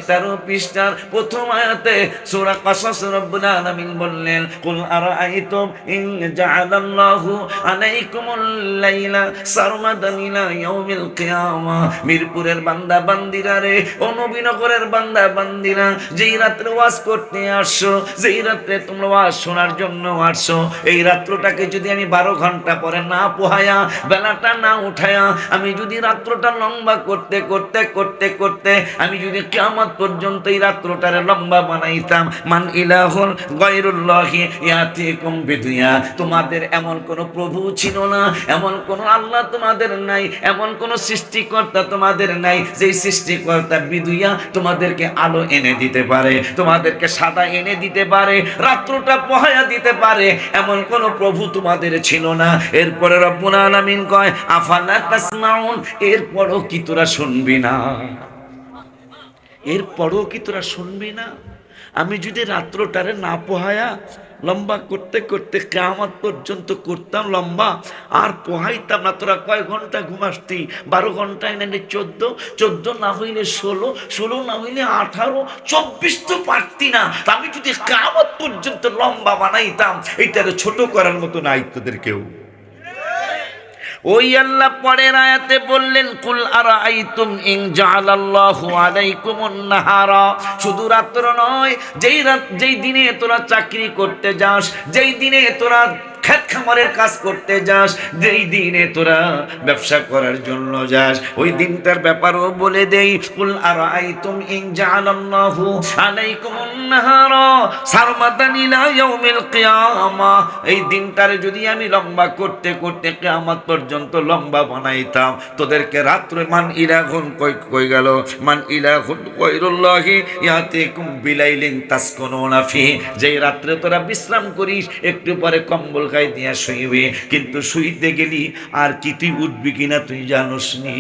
13 পৃষ্ঠার প্রথম আয়াতে সূরা কাসাস রব্বুল আলামিন বললেন, কুল আরাআইতুম ইন জাআলাল্লাহু আলাইকুমুল লাইলা সারমাদান ইলা ইয়াউমিল কিয়ামা। মিরপুরের বান্দা বান্দিরা রে, ও নবীনগরের বান্দা বান্দিরা, যেই রাত্রে ওয়াজ করতে আসছো, যেই রাত্রে তোমরা ওয়াজ শোনার জন্য আসছো, এই রাত্রটাকে যদি আমি 12 ঘন্টা পরে না পোহায়া, বেলাটা না উঠায়া, আমি যদি রাত্রটা লম্বা করতে করতে করতে করতে আমি যদি কিয়ামত পর্যন্ত এই রাত্রটারে লম্বা বানাইতাম, মান ইলাহুন গায়রুল্লাহি ইয়াতিকুম বিদুয়া, তোমাদের এমন কোন প্রভু ছিল না, এমন কোন আল্লাহ তোমাদের নাই, এমন কোন সৃষ্টিকর্তা তোমাদের নাই, যেই সৃষ্টিকর্তা বিদুয়া তোমাদেরকে আলো এনে দিতে পারে, তোমাদেরকে সাদা এনে দিতে পারে, রাত্রটা পোহায়া দিতে পারে, এমন কোন প্রভু তোমাদের ছিল না। এরপরে রব্বুল আলামিন কয় আফালা তাসমাউন, এরপরও কি তোরা শুনবি না? এরপরও কি তোরা শুনবি না? আমি যদি রাত্রটারে না পোহায়া লম্বা করতে করতে কিয়ামত পর্যন্ত করতাম লম্বা, আর পোহাইতাম না, তোরা কয় ঘন্টা ঘুমাসতি? 12 ঘন্টায় নাইলে 14, 14 না হইলে 16, 16 না হইলে 18, 24 তো পারতি না। আমি যদি কিয়ামত পর্যন্ত লম্বা বানাইতাম, এইটারে ছোট করার মতো নাই তোদের কেউ। ওই আল্লাহ পরের আয়াতে বললেন কুল আরাআইতুম ইন জাআলাল্লাহু আলাইকুমুন নাহারা, শুধু রাত্র নয়, যেই দিনে তোরা চাকরি করতে যাস, যেই দিনে তোরা খেত খামারের কাজ করতে যাস, যেই দিনে তোরা ব্যবসা করার জন্য যাস, ওই দিনটার ব্যাপারও বলে দেই। কুল আরাআইতুম ইন জাআলাল্লাহু আলাইকুমুন নাহারা সারমাদান ইলা ইয়াউমিল কিয়ামা, এই দিনটারে যদি আমি লম্বা করতে করতে কিয়ামত পর্যন্ত লম্বা বানাইতাম, তোদেরকে রাত্রে মান ইলাহুন কই গেল, মান ইলাহুন গায়রুল্লাহি ইয়াতিকুম বিলাইলিন তাসকুনুনা ফি, যেই রাত্রে তোরা বিশ্রাম করিস, একটু পরে কম্বল গায়ে দিয়া শুইবে, কিন্তু শুইতে গেলি আর কি তুই উঠবি কিনা তুই জানোস নি।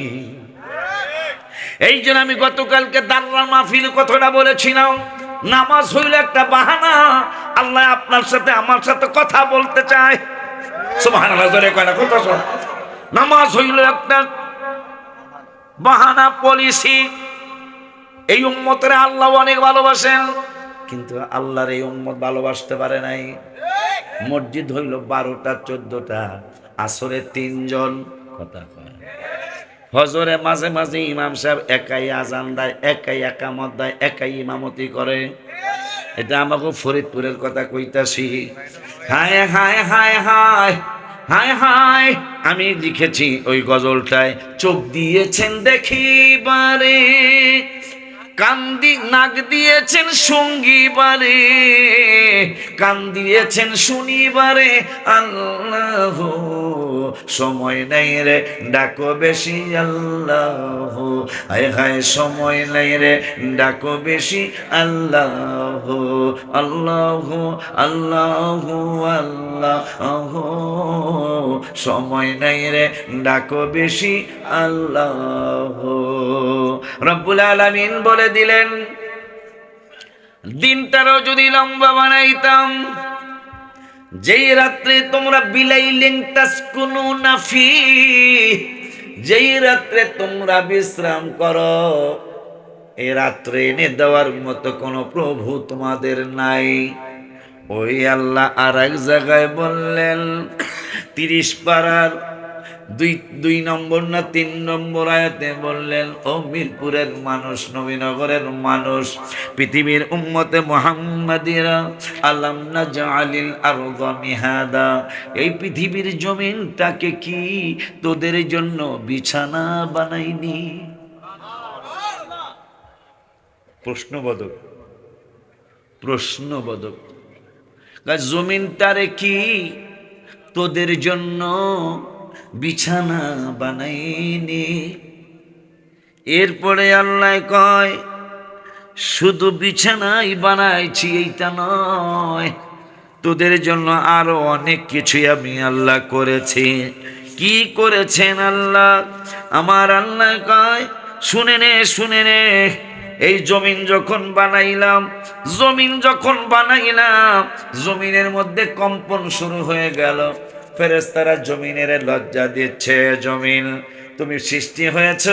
এই জন্য আমি গতকালকে দাররা মাহফিল কথাটা বলেছিলাম, নামাজ হইল একটা বাহানা, আল্লাহ আপনার সাথে আমার সাথে কথা বলতে চায়। সুবহানাল্লাহ, জোরে কয় না কথা শোন। নামাজ হইল একটা বাহানা, পলিসি। এই উম্মতের আল্লাহ অনেক ভালোবাসেন, কিন্তু আল্লাহর এই উম্মত ভালোবাসতে পারে নাই। মসজিদ হইল 12টা 14টা, আসরে 3 জন, কথা কয়, ফজরে মাঝে মাঝে ইমাম সাহেব একাই আজান দেয়, একাই একামত দেয়, একাই ইমামতি করে। এটা আমাকে ফরিদপুরের কথা কইতাছি। হায় হায় হায় হায় হায় হায়, আমি লিখেছি ওই গজলটায়, চোখ দিয়েছেন দেখিবারে, কান্দি নাক দিয়েছেন সঙ্গীবারে, কান দিয়েছেন শুনিবারে, আল্লাহ সময় নাই রে ডাকো বেশি, আল্লাহ হায় হায় সময় নাই রে ডাকো বেশি, আল্লাহ আল্লাহ আল্লাহ আল্লাহ সময় নাই রে ডাকো বেশি, আল্লাহ। রব্বুল আলামিন বলে দিলেন, দিনটারও যদি লম্বা বানাইতাম, যেই রাত্রে তোমরা বিলাইলিন তাসকুনুনা ফি, যেই রাত্রে তোমরা বিশ্রাম করো, এই রাত্রে এনে দেওয়ার মতো কোনো প্রভু তোমাদের নাই। ওই আল্লাহ আর এক জায়গায় বললেন, 30 পারার 2 নম্বর না 3 নম্বর আয়াতে বললেন, ও মিরপুরের মানুষ, নবীনগরের মানুষ, পৃথিবীর উম্মতে মুহাম্মাদিরা, আলাম নাজআলিল আরদা মিহাদা, এই পৃথিবীর জমিনটাকে কি তোদের জন্য বিছানা বানাইনি? প্রশ্নবোধক, প্রশ্নবোধক। জমিনটারে কি তোদের জন্য বিছানা বানাইনি? এরপরে আল্লাহ কয়, শুধু বিছানাই বানাইছি এইটা নয়, তোদের জন্য আরো অনেক কিছুই আমি আল্লাহ করেছি। কি করেছেন আল্লাহ? আমার আল্লাহ কয়, শুনে নে শুনে নে, এই জমিন যখন বানাইলাম, জমিনের মধ্যে কম্পন শুরু হয়ে গেল। ফেরেশতারা জমিনের লজ্জা দিচ্ছে, জমিন তুমি সৃষ্টি হয়েছ,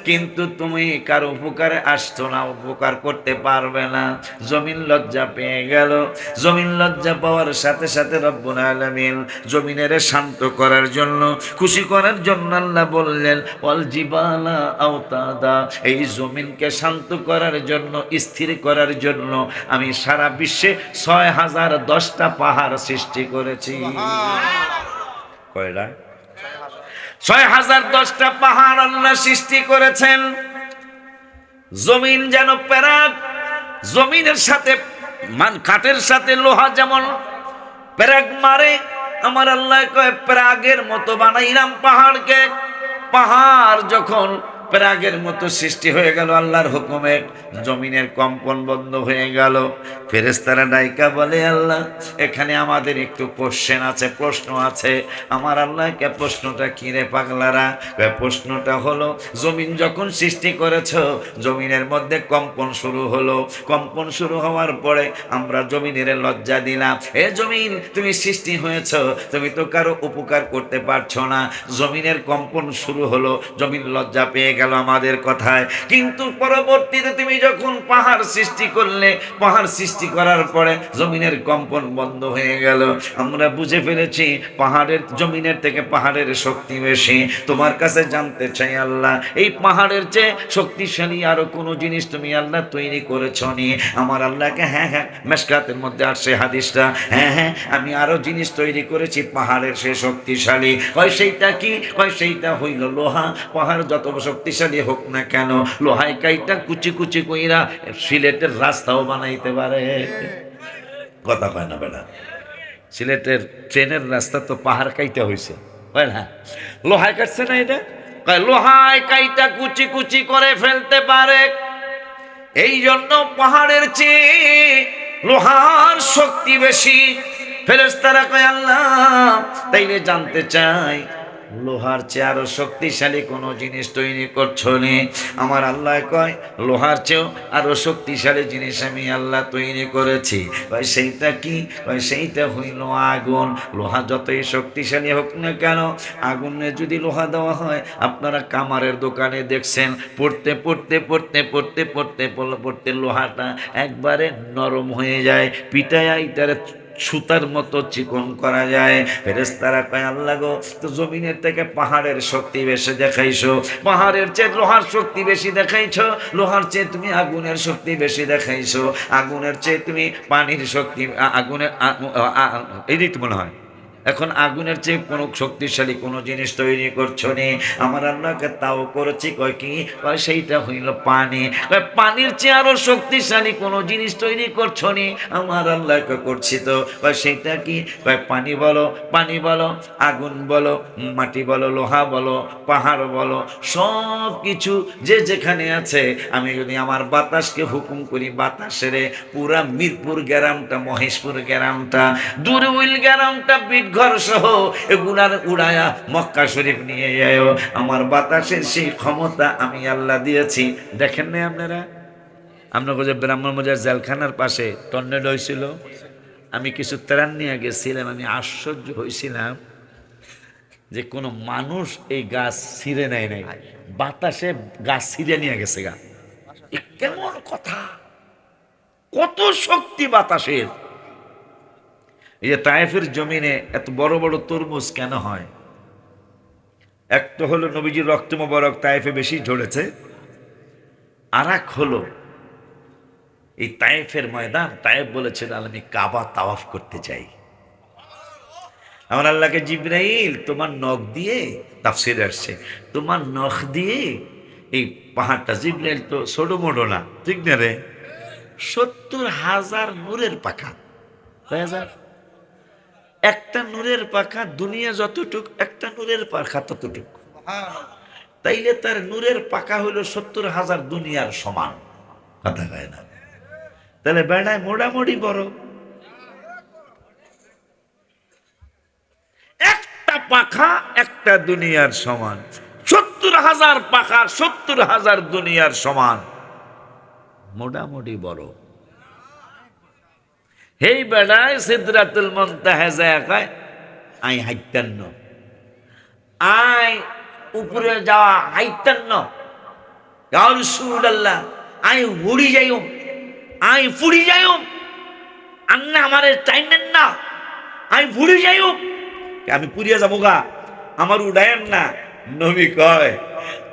কিন্তু তুমি কারো উপকারে আসছো না, উপকার করতে পারবে না। জমিন লজ্জা পেয়ে গেল। জমিন লজ্জা পাওয়ার সাথে সাথে রব্বুল আলামিন জমিনের শান্ত করার জন্য, খুশি করার জন্য আল্লাহ বললেন ওয়াল জিবালা আওতাদা, এই জমিনকে শান্ত করার জন্য, স্থির করার জন্য আমি সারা বিশ্বে 6010টা পাহাড় সৃষ্টি করেছি। কয়টা? 6010টা পাহাড় আল্লাহ সৃষ্টি করেছেন। জমিন যেন প্যারাক, জমিনের সাথে কাঠের সাথে লোহা যেমন প্যারাক মারে, আমার আল্লাহ কয় প্যারাগের মতো বানাইলাম পাহাড়কে। পাহাড় যখন প্যারাগের মতো সৃষ্টি হয়ে গেল আল্লাহর হুকুমে, জমিনের কম্পন বন্ধ হয়ে গেল। ফেরেশতারা ডাইকা বলে আল্লাহ, এখানে আমাদের একটু কোশ্চেন আছে, প্রশ্ন আছে। আমার আল্লাহকে প্রশ্নটা কি রে পাগলারা? প্রশ্নটা হলো, জমিন যখন সৃষ্টি করেছ, জমিনের মধ্যে কম্পন শুরু হলো। কম্পন শুরু হওয়ার পরে আমরা জমিনের লজ্জা দিলাম, এ জমিন তুমি সৃষ্টি হয়েছ, তুমি তো কারো উপকার করতে পারছো না। জমিনের কম্পন শুরু হলো, জমিন লজ্জা পেয়ে গেল আমাদের কথায়। কিন্তু পরবর্তীতে তুমি যখন পাহাড় সৃষ্টি করলে, পাহাড় সৃষ্টি করার পরে জমিনের কম্পন বন্ধ হয়ে গেল। আমরা বুঝে ফেলেছি পাহাড়ের, জমিনের থেকে পাহাড়ের শক্তি বেশি। তোমার কাছে জানতে চাই আল্লাহ, এই পাহাড়ের চেয়ে শক্তিশালী আরো কোনো জিনিস তুমি আল্লাহ তৈরি করেছ নি? আমার আল্লাহকে হ্যাঁ হ্যাঁ, মেশকাতের মধ্যে আসছে হাদিসটা, হ্যাঁ হ্যাঁ আমি আরো জিনিস তৈরি করেছি পাহাড়ের সে শক্তিশালী। কয় সেইটা কি? কয় সেইটা হইল লোহা। পাহাড় যত শক্তিশালী হোক না কেন, লোহায় কাইটা কুচি কুচি কইরা সিলেটের রাস্তাও বানাইতে পারে। কথা কয় না বেটা? সিলেটের ট্রেনের রাস্তা তো পাহাড় কাইটা হয়েছে, হয় না? লোহায় কাটছে না এটা? কয় লোহায় কাইটা কুচি কুচি করে ফেলতে পারে। এই জন্য পাহাড়ের চেয়ে লোহার শক্তি বেশি। ফেরেশতারা কয় আল্লাহ, তাইলে জানতে চাই লোহার চেয়ে আরো শক্তিশালী কোনো জিনিস তৈরি করছো নি? আমার আল্লাহ কয় লোহার চেয়েও আরো শক্তিশালী জিনিস আমি আল্লাহ তৈরি করেছি। কয় সেইটা কি? কয় সেইটা হইল আগুন। লোহা যতই শক্তিশালী হোক না কেন, আগুনে যদি লোহা দেওয়া হয়, আপনারা কামারের দোকানে দেখছেন, পড়তে পড়তে পড়তে পড়তে পড়তে পড়তে লোহাটা একবারে নরম হয়ে যায়, পিটায় এইটারে সুতার মতো চিকন করা যায়। ফেরেশতারা কয় আল্লাহ গো, তো জমিনের থেকে পাহাড়ের শক্তি বেশি দেখাইছো, পাহাড়ের চেয়ে লোহার শক্তি বেশি দেখাইছো, লোহার চেয়ে তুমি আগুনের শক্তি বেশি দেখাইছো, আগুনের চেয়ে তুমি পানির শক্তি, আগুনের এই তো মনে হয় এখন আগুনের চেয়ে কোনো শক্তিশালী কোনো জিনিস তৈরি করছো নি। আমার আল্লাহকে তাও করেছি। কয় কি? কয় সেইটা হইল পানি। কয় পানির চেয়ে আরো শক্তিশালী কোনো জিনিস তৈরি করছো নি? আমার আল্লাহকে করছি তো। কয় সেইটা কি? কয় পানি বলো, পানি বলো, আগুন বলো, মাটি বলো, লোহা বলো, পাহাড় বলো, সব কিছু যে যেখানে আছে, আমি যদি আমার বাতাসকে হুকুম করি, বাতাসের পুরা মিরপুর গ্রামটা, মহেশপুর গ্রামটা, দুরউইল গ্রামটা, ঘর সহ এগুলার উড়ায়া মক্কা শরীফ নিয়ে যায়, আমার বাতাসের সেই ক্ষমতা আমি আল্লাহ দিয়েছি। দেখেন না আপনারা? আপনাকে যে ব্রাহ্মণবাজার জেলখানার পাশে টর্নেডো হয়েছিল, আমি কিছু ত্রাণ নিয়ে গেছিলাম, আমি আশ্চর্য হয়েছিলাম যে কোনো মানুষ এই গাছ ছিঁড়ে নেয় নাই, বাতাসে গাছ ছিঁড়ে নিয়ে গেছে গা। কেমন কথা! কত শক্তি বাতাসের! এই যে তায়েফের জমিনে এত বড় বড় তরমুজ কেন হয়? একটা হলো নবীজির রক্ত মোবারক তায়েফে বেশি ঝরেছে, আর এক হলো এই তায়েফের ময়দান। তায়েফ বলেছিল আমি কাবা তাওয়াফ করতে চাই। আমার আল্লাহকে জিবরাইল, তোমার নখ দিয়ে, তাফসিরে আসছে, তোমার নখ দিয়ে এই পাহাড়টা, জিবরাইল তো ছোট মোটো না, ঠিক না রে? 70,000 নূরের পাখা, একটা নূরের পাখা দুনিয়া যতটুক, একটা নূরের পাখা ততটুক। তাইলে তার নূরের পাখা হইল 70,000 দুনিয়ার সমান। কথা কয় না? তাহলে বেড়ায় মোটামুটি বড়। একটা পাখা একটা দুনিয়ার সমান, 70,000 পাখা 70,000 দুনিয়ার সমান, মোটামুটি বড়। হেই বেড়ায় সিদরাতুল মুনতাহা যায় কয় আই হাইতান্ন, আই উপরে যাওয়া হাইতেন না, ইয়া রাসূলুল্লাহ আই উড়ি যাইও, আই ফুড়ি যাইও, আন্না আমারে চাইনেন না, আমি ফুড়ি যাইও, আমি পুড়িয়া যাবো গা, আমার উড়ায়েন না। নবী কয়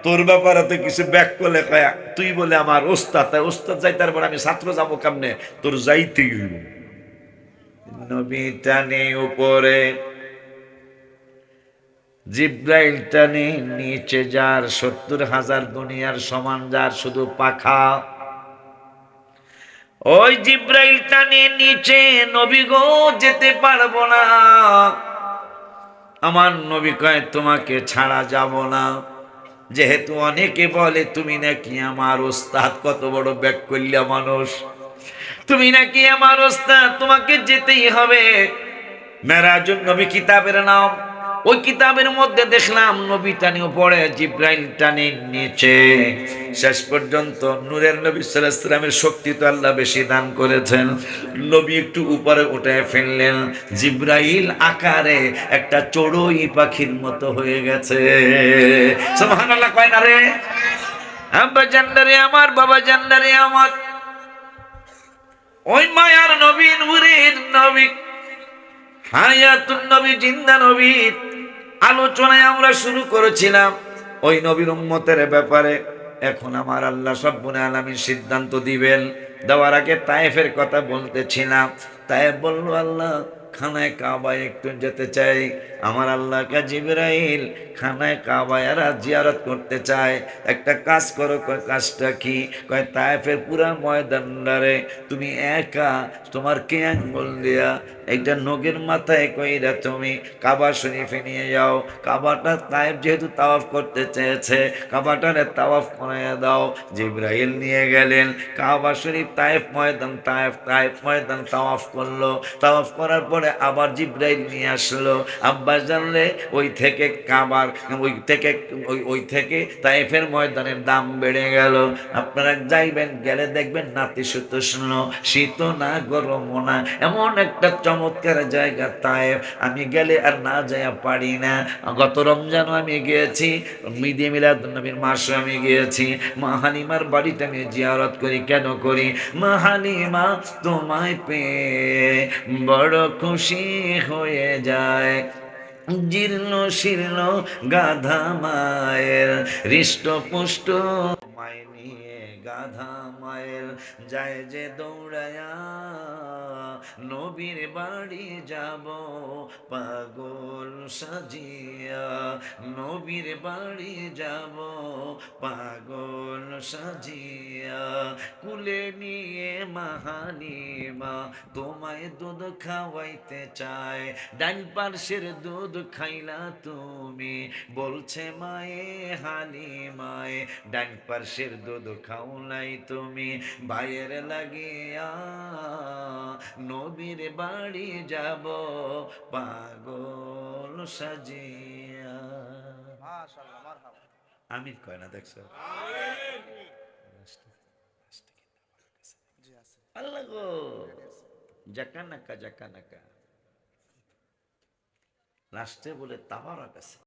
তোর ব্যাপারে তো কিছু ব্যাক করলে কয় তুই বলে আমার ওস্তাদ, তাই ওস্তাদ যাই তারপর আমি ছাত্র যাবো কেমনে, তোর যাইতেই হইব। নবী টানে উপরে, জিব্রাইল টানে নিচে, যার ৭০,০০০ দুনিয়ার সমান, যার শুধু পাখা, ওই জিব্রাইল টানে নিচে। নবী গো যেতে পারবো না। আমার নবী কয় তোমাকে ছাড়া যাব না, যেহেতু অনেকে বলে তুমি নাকি আমার ওস্তাদ, কত বড় ব্যাক করলা মানুষ, তুমি নাকি আমার ওস্তাদ, তোমাকে যেতেই হবে। মেরাজুন নবী কিতাবের নাম, ওই কিতাবের মধ্যে দেখলাম নবী টানিও পড়ে, জিব্রাইল টানে নিচে। শেষ পর্যন্ত নূরের নবী সাল্লাল্লাহু আলাইহি ওয়াসাল্লামের শক্তি তো আল্লাহ বেশি দান করেছেন, নবী একটু উপরে উঠে ফেললেন, জিব্রাইল আকারে একটা চড়ুই পাখির মতো হয়ে গেছে। সুবহানাল্লাহ কয় না রে? আব্বা জান্নারে আমার, বাবা জান্নারে আমার, ওই মায়ার নবী, নূরের নবী, হায়াতুন নবী, জিন্দা নবী আলোচনায় আমরা শুরু করেছিলাম ওই নবীর উম্মতের ব্যাপারে। এখন আমার আল্লাহ রাব্বুল আলামিন সিদ্ধান্ত দিবেন। দেওয়ার আগে তায়েফের কথা বলতেছিলাম। তায়েফ বলল আল্লাহ খানায় কাবায় একটু যেতে চাই। আমার আল্লাহ কা জিবরাইল খানায় কাবায় আর জিয়ারত করতে চায়। একটা কাজ করো, কয় কাজটা কি? কয় তায়েফের পুরা ময়দানটারে তুমি একা তোমার কে আঙ্গুল দিয়া একটা নগের মাথায় কইরা তুমি কাবা শরীফে নিয়ে যাও। কাবাটা তায়েফ যেহেতু তাওয়াফ করতে চেয়েছে, কাবাটারে তাওয়াফ করাইয়া দাও। জিবরাইল নিয়ে গেলেন কাবা শরীফ, তায়েফ ময়দান, তায়েফ ময়দান তাওয়াফ করলো। তাওয়াফ করার পরে আবার জিবরাইল নিয়ে আসলো। আব্বাস জানলে ওই থেকে কাবার, ওই থেকে তায়েফের ময়দানের দাম বেড়ে গেল। আপনারা যাইবেন, গেলে দেখবেন নাতিশীতোষ্ণ, শীত না গরম না, এমন একটা চমৎকার জায়গা তায়েফ। আমি গেলে আর না যাইয়া পারি না। গত রমজানও আমি গিয়েছি, ঈদে মিলাদুন্নবীর মাসে আমি গিয়েছি। মা হালিমার বাড়িতে আমি জিয়ারত করি। কেন করি? মা হালিমা তোমায় পেয়ে বড় খুশি হয়ে যায়। জীর্ণ শীর্ণ গাধা মায়ের, হৃষ্টপুষ্ট মায় নিয়ে গাধা মায়ের যায় যে দৌড়ায়া, নবীর বাড়ি যাব পাগল সাজিয়া, নবীর বাড়ি যাব পাগল সাজিয়া। কুলে নিয়ে মাহালিমা তোমায় দুধ খাওয়াইতে চায়। ডান পার্শ্বের দুধ খাইলা তুমি, বলছে মায়ে হালিমায়। ডান পার্শ্বের দুধ খাও নাই তুমি, ভাইয়ের লাগিয়া নবীর বাড়ি যাব পাগল সাজিয়া। আমিন কয় না? দেখছো আল্লাহ গো, জাকানাকা জাকানাকা, লাস্টে বলে তাবারাক আছে।